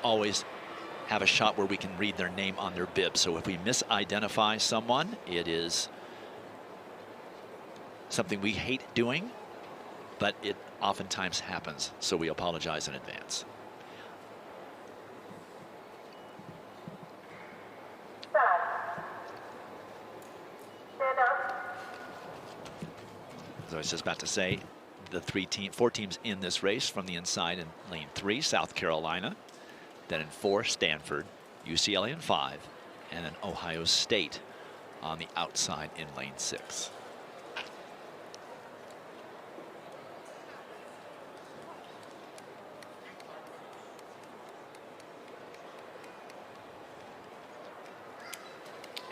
always have a shot where we can read their name on their bib. So if we misidentify someone, it is something we hate doing, but it oftentimes happens. So we apologize in advance. As I was just about to say, the four teams in this race from the inside in lane 3, South Carolina. Then in 4, Stanford, UCLA in 5, and then Ohio State on the outside in lane 6.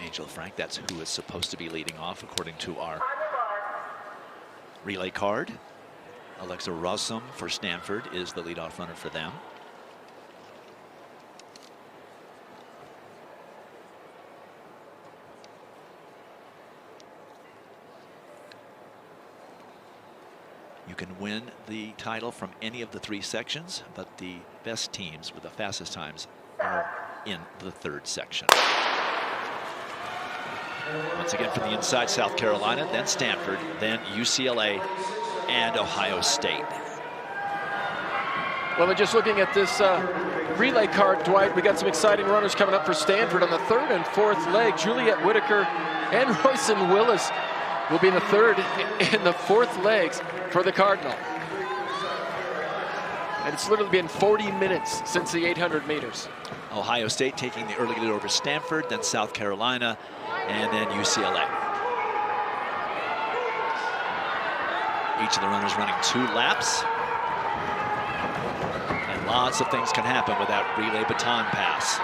Angel Frank, that's who is supposed to be leading off according to our relay card. Alexa Rossum for Stanford is the leadoff runner for them. You can win the title from any of the 3 sections, but the best teams with the fastest times are in the 3rd section. Once again from the inside, South Carolina, then Stanford, then UCLA and Ohio State. Well, just looking at this relay card, Dwight, we got some exciting runners coming up for Stanford on the 3rd and 4th leg. Juliet Whitaker and Royson Willis will be in the 3rd and the 4th legs for the Cardinal. And it's literally been 40 minutes since the 800 meters. Ohio State taking the early lead over Stanford, then South Carolina, and then UCLA. Each of the runners running 2 laps. And lots of things can happen with that relay baton pass.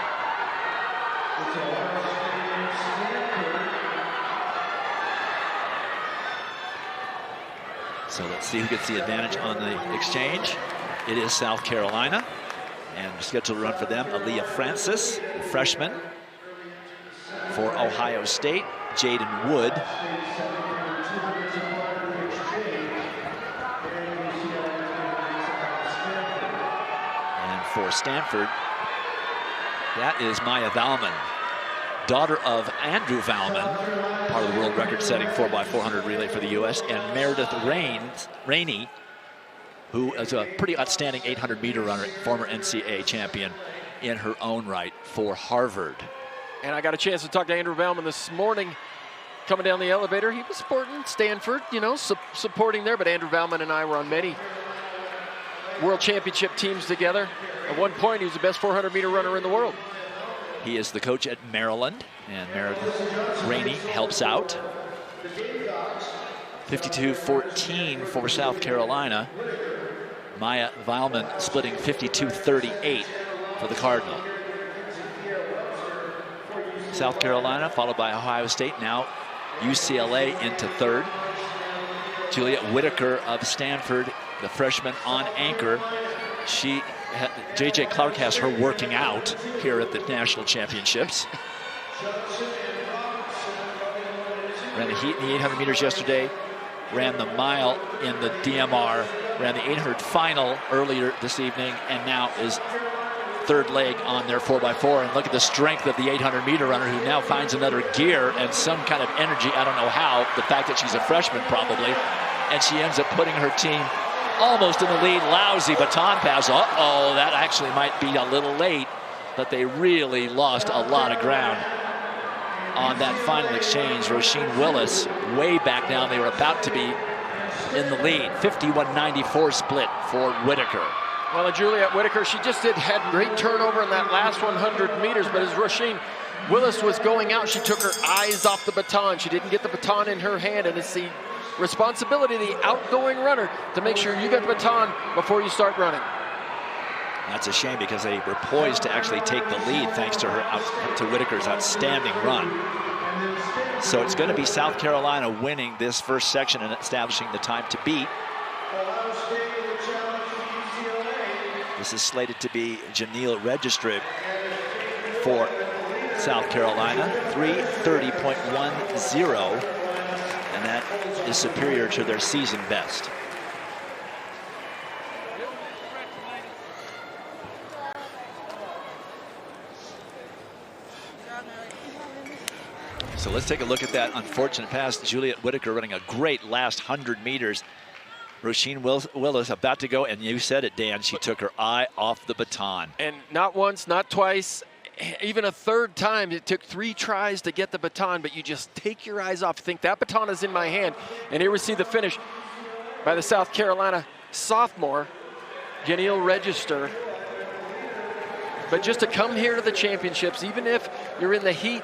So let's see who gets the advantage on the exchange. It is South Carolina. And scheduled to run for them, Aaliyah Francis, a freshman. For Ohio State, Jaden Wood. And for Stanford, that is Maya Valman, daughter of Andrew Valman, part of the world record-setting 4x400 relay for the U.S., and Meredith Rainey, who is a pretty outstanding 800-meter runner, former NCAA champion in her own right for Harvard. And I got a chance to talk to Andrew Valman this morning. Coming down the elevator, he was supporting Stanford, you know, supporting there, but Andrew Valman and I were on many world championship teams together. At one point, he was the best 400-meter runner in the world. He is the coach at Maryland, and Meredith Rainey helps out. 52-14 for South Carolina. Maya Valman splitting 52-38 for the Cardinal. South Carolina followed by Ohio State, now UCLA into 3rd. Juliet Whitaker of Stanford, the freshman on anchor. J.J. Clark has her working out here at the national championships. Ran the heat in the 800 meters yesterday, ran the mile in the DMR, ran the 800 final earlier this evening, and now is 3rd leg on their 4x4. And look at the strength of the 800-meter runner, who now finds another gear and some kind of energy. I don't know how, the fact that she's a freshman probably, and she ends up putting her team almost in the lead. Lousy baton pass. Uh-oh, that actually might be a little late, but they really lost a lot of ground on that final exchange. Roisin Willis way back down. They were about to be in the lead. 51-94 split for Whitaker. Well, Juliet Whitaker, she just had great turnover in that last 100 meters, but as Roisin Willis was going out, she took her eyes off the baton. She didn't get the baton in her hand, and it's the responsibility of the outgoing runner to make sure you get the baton before you start running. That's a shame, because they were poised to actually take the lead thanks to Whitaker's outstanding run. So it's going to be South Carolina winning this first section and establishing the time to beat. This is slated to be Janelle Registry for South Carolina, 3:30.10, and that is superior to their season best. So let's take a look at that unfortunate pass. Juliet Whitaker running a great last 100 meters. Roisin Willis about to go, and you said it, Dan, she took her eye off the baton. And not once, not twice, even a third time. It took 3 tries to get the baton, but you just take your eyes off. Think that baton is in my hand. And here we see the finish by the South Carolina sophomore, Janiel Register. But just to come here to the championships, even if you're in the heat,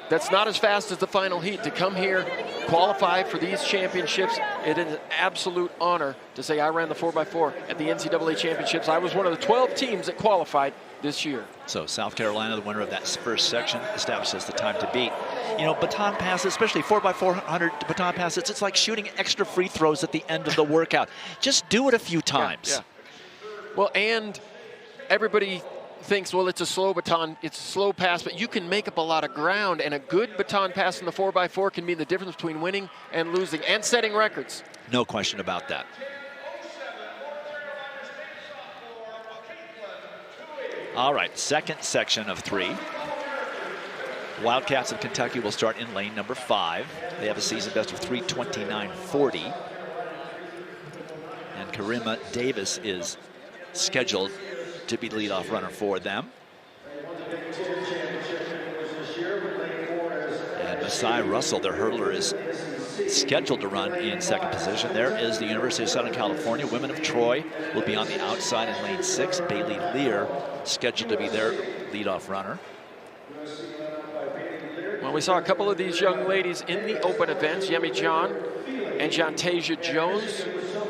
that's not as fast as the final heat. To come here, qualify for these championships, it is an absolute honor to say I ran the 4x4 at the NCAA championships. I was one of the 12 teams that qualified this year. So South Carolina, the winner of that first section, establishes the time to beat. You know, baton passes, especially 4x400 baton passes, it's like shooting extra free throws at the end of the workout. Just do it a few times. Yeah. Well, and everybody thinks, well, it's a slow baton, it's a slow pass, but you can make up a lot of ground, and a good baton pass in the 4x4 can mean the difference between winning and losing and setting records. No question about that. All right, second section of 3. Wildcats of Kentucky will start in lane number 5. They have a season best of 3:29.40. And Karima Davis is scheduled to be the leadoff runner for them. And Masai Russell, their hurdler, is scheduled to run in second position. There is the University of Southern California. Women of Troy will be on the outside in lane 6. Bailey Lear scheduled to be their leadoff runner. Well, we saw a couple of these young ladies in the open events, Yemi John and Jontasia Jones.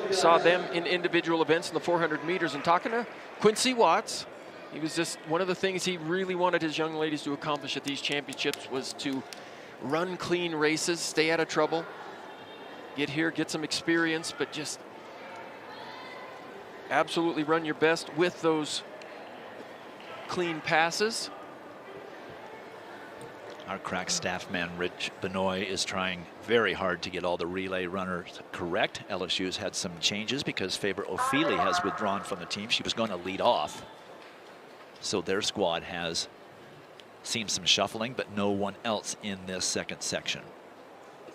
Saw them in individual events in the 400 meters. And talking to Quincy Watts, he was just one of the things he really wanted his young ladies to accomplish at these championships was to run clean races, stay out of trouble, get here, get some experience, but just absolutely run your best with those clean passes. Our crack staff man, Rich Benoit, is trying very hard to get all the relay runners correct. LSU's had some changes because Faber Ofili has withdrawn from the team. She was going to lead off. So their squad has seen some shuffling, but no one else in this second section.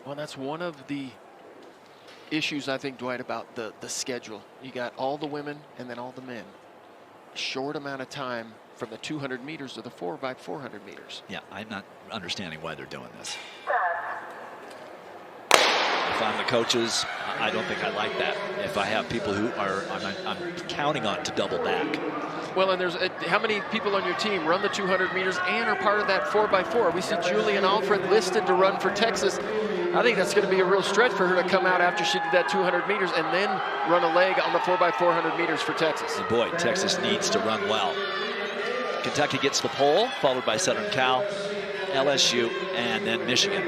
Well, that's one of the issues, I think, Dwight, about the schedule. You got all the women and then all the men. Short amount of time from the 200 meters to the 4x400 meters. Yeah, I'm not understanding why they're doing this. If I'm the coaches, I don't think I like that. If I have people who are I'm counting on to double back. Well, and there's how many people on your team run the 200 meters and are part of that 4x4? We see Julian Alfred listed to run for Texas. I think that's going to be a real stretch for her to come out after she did that 200 meters and then run a leg on the 4x400 meters for Texas. And boy, Texas needs to run well. Kentucky gets the pole, followed by Southern Cal, LSU, and then Michigan.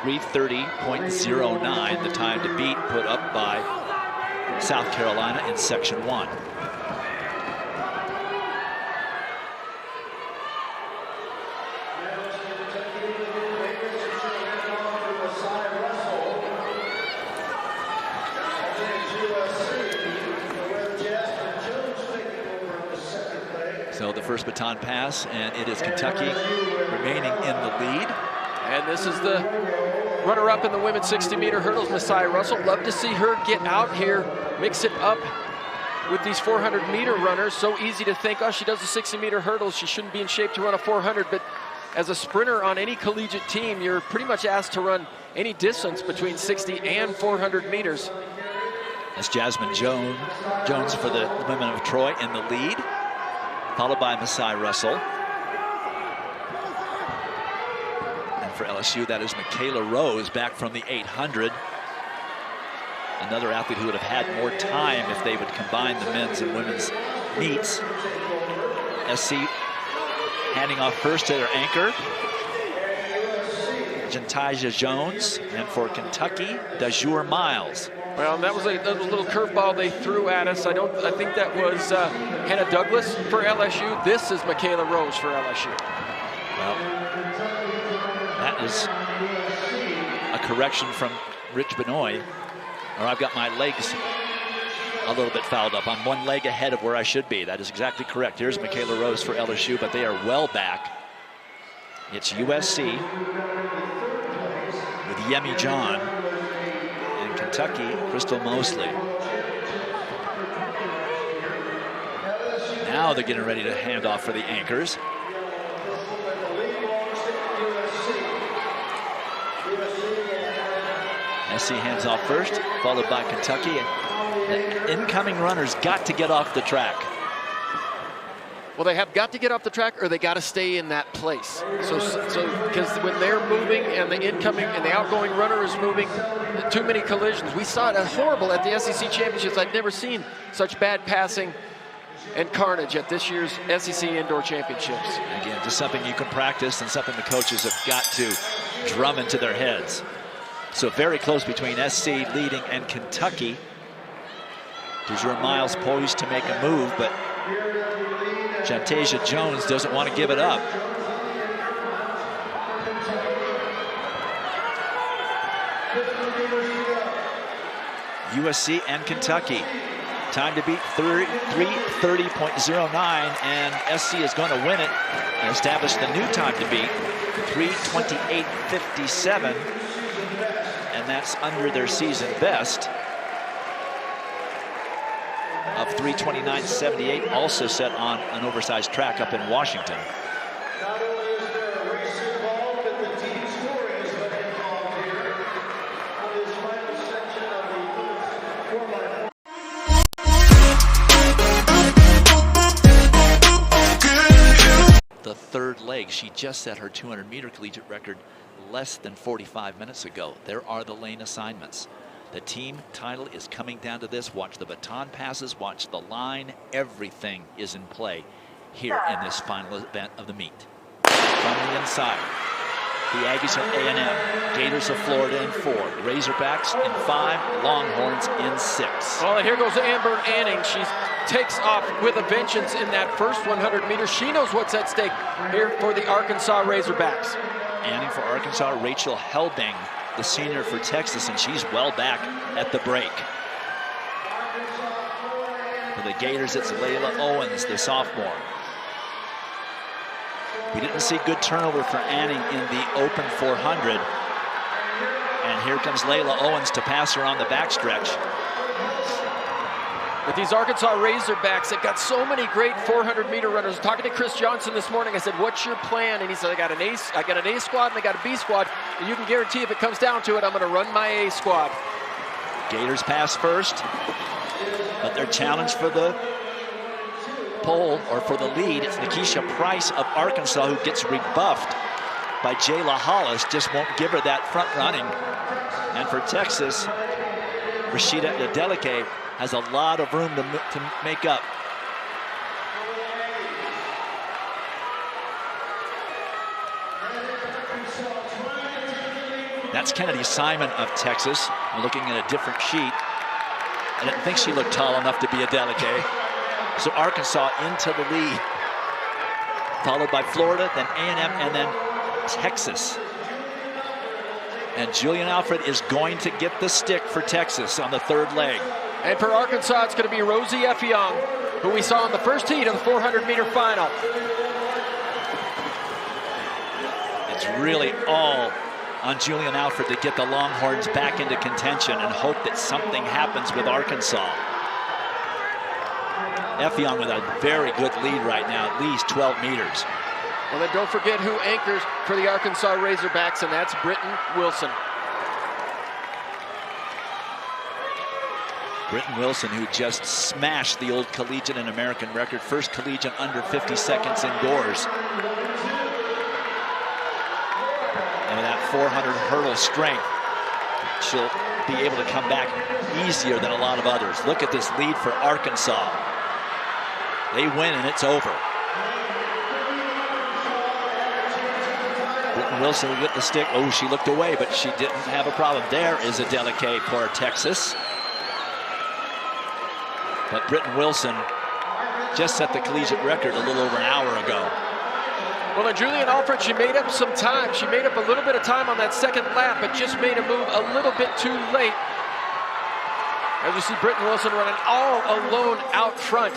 .30.09, the time to beat, put up by South Carolina in section 1. So the first baton pass, and it is Kentucky remaining in the lead. And this is the runner-up in the women's 60-meter hurdles, Masai Russell. Love to see her get out here, mix it up with these 400-meter runners. So easy to think, oh, she does the 60-meter hurdles, she shouldn't be in shape to run a 400. But as a sprinter on any collegiate team, you're pretty much asked to run any distance between 60 and 400 meters. That's Jasmine Jones for the women of Troy in the lead, followed by Masai Russell. For LSU, that is Michaela Rose back from the 800. Another athlete who would have had more time if they would combine the men's and women's meets. SC handing off first to their anchor, Jontasia Jones, and for Kentucky, Dajur Miles. Well, that was a little curveball they threw at us. I think that was Hannah Douglas for LSU. This is Michaela Rose for LSU. Well, that is a correction from Rich Benoit, or I've got my legs a little bit fouled up. I'm one leg ahead of where I should be. That is exactly correct. Here's Michaela Rose for LSU, but they are well back. It's USC with Yemi John and Kentucky, Crystal Mosley. Now they're getting ready to hand off for the anchors. SC hands off first, followed by Kentucky. The incoming runners got to get off the track. Well, they have got to get off the track, or they got to stay in that place. So because when they're moving and the incoming and the outgoing runner is moving, too many collisions. We saw it horrible at the SEC championships. I've never seen such bad passing and carnage at this year's SEC indoor championships. Again, just something you can practice and something the coaches have got to drum into their heads. So very close between SC leading and Kentucky. Dejure Miles poised to make a move, but Jantasia Jones doesn't want to give it up. USC and Kentucky. Time to beat 3:30.09, and SC is going to win it and establish the new time to beat, 3:28.57, and that's under their season best of 3:29.78, also set on an oversized track up in Washington. The third leg, she just set her 200-meter collegiate record less than 45 minutes ago. There are the lane assignments. The team title is coming down to this. Watch the baton passes, watch the line. Everything is in play here in this final event of the meet. From the inside, the Aggies are A&M, Gators of Florida in 4, Razorbacks in 5, Longhorns in 6. Well, and here goes Amber Anning. She takes off with a vengeance in that first 100 meters. She knows what's at stake here for the Arkansas Razorbacks. Anning for Arkansas, Rachel Helbing, the senior for Texas, and she's well back at the break. For the Gators, it's Layla Owens, the sophomore. We didn't see good turnover for Anning in the open 400. And here comes Layla Owens to pass her on the backstretch. With these Arkansas Razorbacks, they've got so many great 400-meter runners. Talking to Chris Johnson this morning, I said, "What's your plan?" And he said, I got an A squad and I got a B squad, and you can guarantee if it comes down to it, I'm going to run my A squad. Gators pass first, but they're challenged for the pole, or for the lead. It's Nikisha Price of Arkansas who gets rebuffed by Jayla Hollis, just won't give her that front running. And for Texas, Rashida Adeleke has a lot of room to make up. That's Kennedy Simon of Texas. I'm looking at a different sheet. I didn't think she looked tall enough to be Adeleke. So Arkansas into the lead, followed by Florida, then A&M, and then Texas. And Julian Alfred is going to get the stick for Texas on the third leg. And for Arkansas, it's going to be Rosie Effiong, who we saw in the first heat of the 400-meter final. It's really all on Julian Alfred to get the Longhorns back into contention and hope that something happens with Arkansas. Effiong with a very good lead right now, at least 12 meters. Well, then don't forget who anchors for the Arkansas Razorbacks, and that's Britton Wilson. Britton Wilson, who just smashed the old collegiate and American record, first collegiate under 50 seconds indoors. And with that 400 hurdle strength, she'll be able to come back easier than a lot of others. Look at this lead for Arkansas. They win and it's over. Britton Wilson will get the stick. Oh, she looked away, but she didn't have a problem. There is Adeleke for Texas. But Britton Wilson just set the collegiate record a little over an hour ago. Well, and Julian Alfred, she made up some time. She made up a little bit of time on that second lap, but just made a move a little bit too late. As you see Britton Wilson running all alone out front.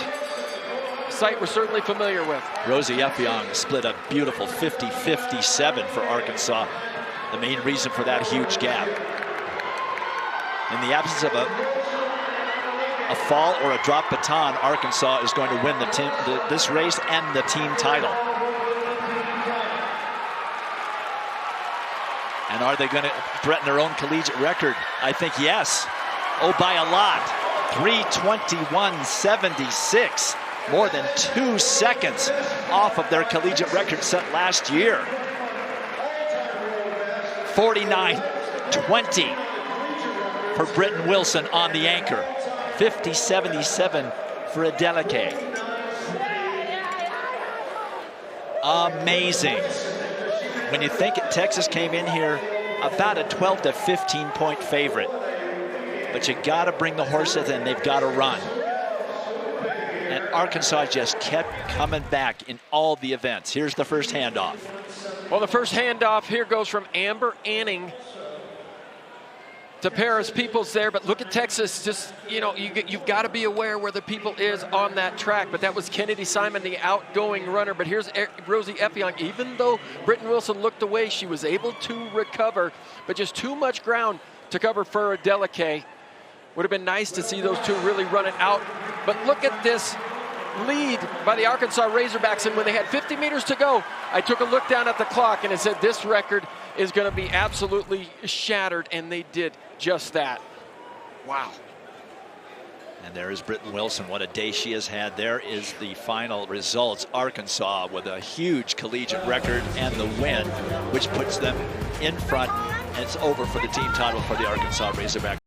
Sight we're certainly familiar with. Rosie Effiong split a beautiful 50-57 for Arkansas. The main reason for that huge gap. In the absence of a fall or a drop baton, Arkansas is going to win this race and the team title. And are they going to threaten their own collegiate record? I think yes. Oh, by a lot. 3:21.76. More than 2 seconds off of their collegiate record set last year. 49.20 for Britton Wilson on the anchor. 50.77 for Adeleke. Amazing. When you think Texas came in here about a 12 to 15 point favorite, but you got to bring the horses and they've got to run. And Arkansas just kept coming back in all the events. Here's the first handoff. Well, the first handoff here goes from Amber Anning to Paris Peoples there, but look at Texas. Just, you know, you've got to be aware where the people is on that track. But that was Kennedy Simon, the outgoing runner. But here's Rosie Effiong. Even though Britton Wilson looked away, she was able to recover, but just too much ground to cover for Adeleke. Would have been nice to see those two really run it out. But look at this lead by the Arkansas Razorbacks, and when they had 50 meters to go, I took a look down at the clock and it said this record is going to be absolutely shattered, and they did just that. Wow. And there is Britton Wilson. What a day she has had. There is the final results. Arkansas with a huge collegiate record and the win, which puts them in front, and it's over for the team title for the Arkansas Razorbacks.